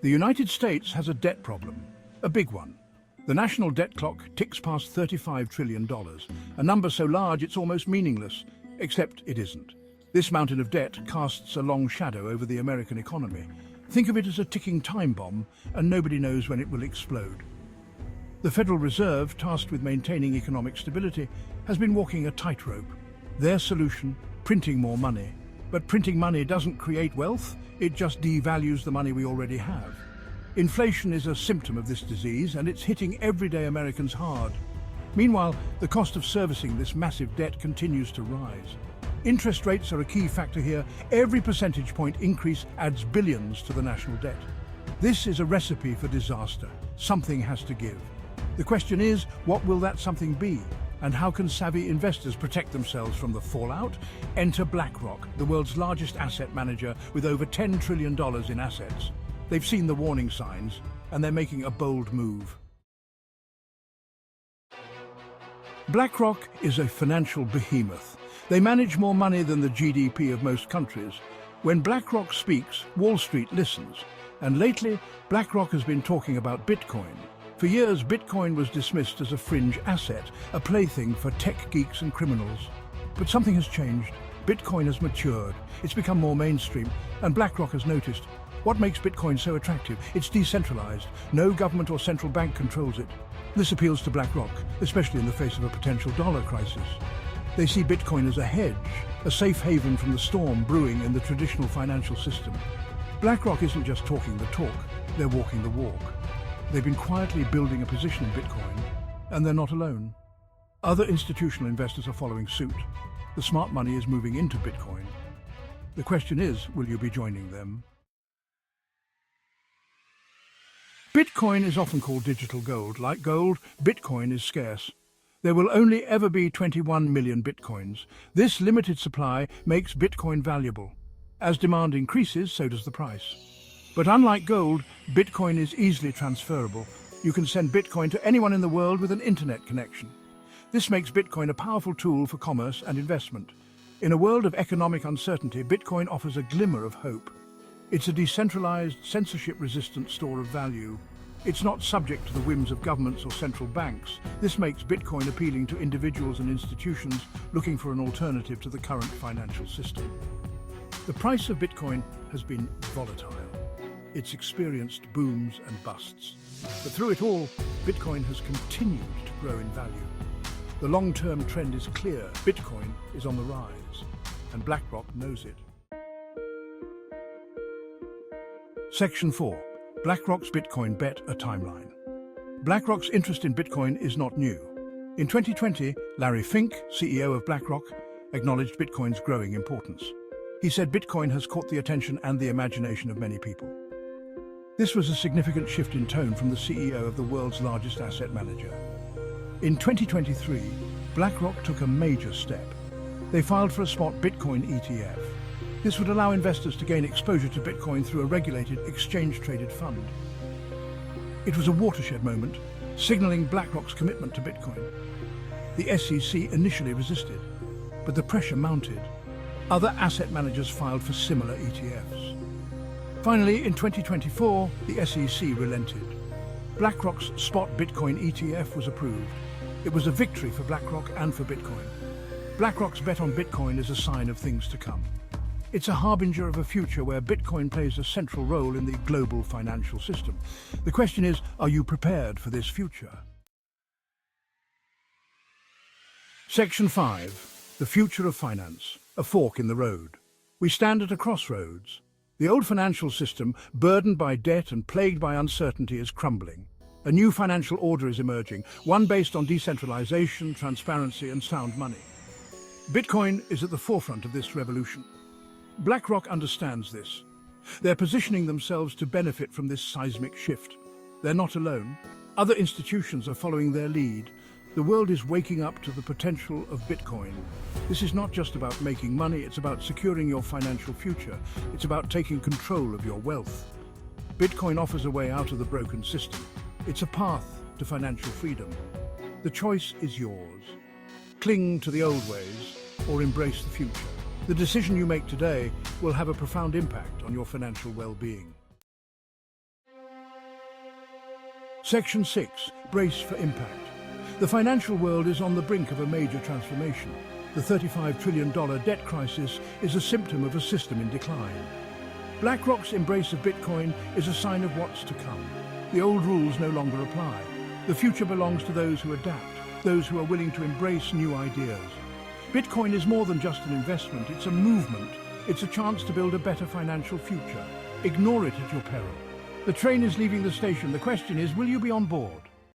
The United States has a debt problem, a big one. The national debt clock ticks past $35 trillion, a number so large it's almost meaningless, except it isn't. This mountain of debt casts a long shadow over the American economy. Think of it as a ticking time bomb, and nobody knows when it will explode. The Federal Reserve, tasked with maintaining economic stability, has been walking a tightrope. Their solution, printing more money. But printing money doesn't create wealth, it just devalues the money we already have. Inflation is a symptom of this disease, and it's hitting everyday Americans hard. Meanwhile, the cost of servicing this massive debt continues to rise. Interest rates are a key factor here. Every percentage point increase adds billions to the national debt. This is a recipe for disaster. Something has to give. The question is, what will that something be? And how can savvy investors protect themselves from the fallout? Enter BlackRock, the world's largest asset manager with over $10 trillion in assets. They've seen the warning signs, and they're making a bold move. BlackRock is a financial behemoth. They manage more money than the GDP of most countries. When BlackRock speaks, Wall Street listens. And lately, BlackRock has been talking about Bitcoin. For years, Bitcoin was dismissed as a fringe asset, a plaything for tech geeks and criminals. But something has changed. Bitcoin has matured. It's become more mainstream, and BlackRock has noticed. What makes Bitcoin so attractive? It's decentralized. No government or central bank controls it. This appeals to BlackRock, especially in the face of a potential dollar crisis. They see Bitcoin as a hedge, a safe haven from the storm brewing in the traditional financial system. BlackRock isn't just talking the talk, they're walking the walk. They've been quietly building a position in Bitcoin, and they're not alone. Other institutional investors are following suit. The smart money is moving into Bitcoin. The question is, will you be joining them? Bitcoin is often called digital gold. Like gold, Bitcoin is scarce. There will only ever be 21 million Bitcoins. This limited supply makes Bitcoin valuable. As demand increases, so does the price. But unlike gold, Bitcoin is easily transferable. You can send Bitcoin to anyone in the world with an internet connection. This makes Bitcoin a powerful tool for commerce and investment. In a world of economic uncertainty, Bitcoin offers a glimmer of hope. It's a decentralized, censorship-resistant store of value. It's not subject to the whims of governments or central banks. This makes Bitcoin appealing to individuals and institutions looking for an alternative to the current financial system. The price of Bitcoin has been volatile. It's experienced booms and busts. But through it all, Bitcoin has continued to grow in value. The long-term trend is clear. Bitcoin is on the rise, and BlackRock knows it. Section 4. BlackRock's Bitcoin Bet, a timeline. BlackRock's interest in Bitcoin is not new. In 2020, Larry Fink, CEO of BlackRock, acknowledged Bitcoin's growing importance. He said Bitcoin has caught the attention and the imagination of many people. This was a significant shift in tone from the CEO of the world's largest asset manager. In 2023, BlackRock took a major step. They filed for a spot Bitcoin ETF. This would allow investors to gain exposure to Bitcoin through a regulated, exchange-traded fund. It was a watershed moment, signaling BlackRock's commitment to Bitcoin. The SEC initially resisted, but the pressure mounted. Other asset managers filed for similar ETFs. Finally, in 2024, the SEC relented. BlackRock's spot Bitcoin ETF was approved. It was a victory for BlackRock and for Bitcoin. BlackRock's bet on Bitcoin is a sign of things to come. It's a harbinger of a future where Bitcoin plays a central role in the global financial system. The question is, are you prepared for this future? Section 5. The future of finance. A fork in the road. We stand at a crossroads. The old financial system, burdened by debt and plagued by uncertainty, is crumbling. A new financial order is emerging, one based on decentralization, transparency, and sound money. Bitcoin is at the forefront of this revolution. BlackRock understands this. They're positioning themselves to benefit from this seismic shift. They're not alone. Other institutions are following their lead. The world is waking up to the potential of Bitcoin. This is not just about making money, it's about securing your financial future. It's about taking control of your wealth. Bitcoin offers a way out of the broken system. It's a path to financial freedom. The choice is yours. Cling to the old ways or embrace the future. The decision you make today will have a profound impact on your financial well-being. Section 6. Brace for impact. The financial world is on the brink of a major transformation. The $35 trillion debt crisis is a symptom of a system in decline. BlackRock's embrace of Bitcoin is a sign of what's to come. The old rules no longer apply. The future belongs to those who adapt, those who are willing to embrace new ideas. Bitcoin is more than just an investment, it's a movement. It's a chance to build a better financial future. Ignore it at your peril. The train is leaving the station. The question is, will you be on board?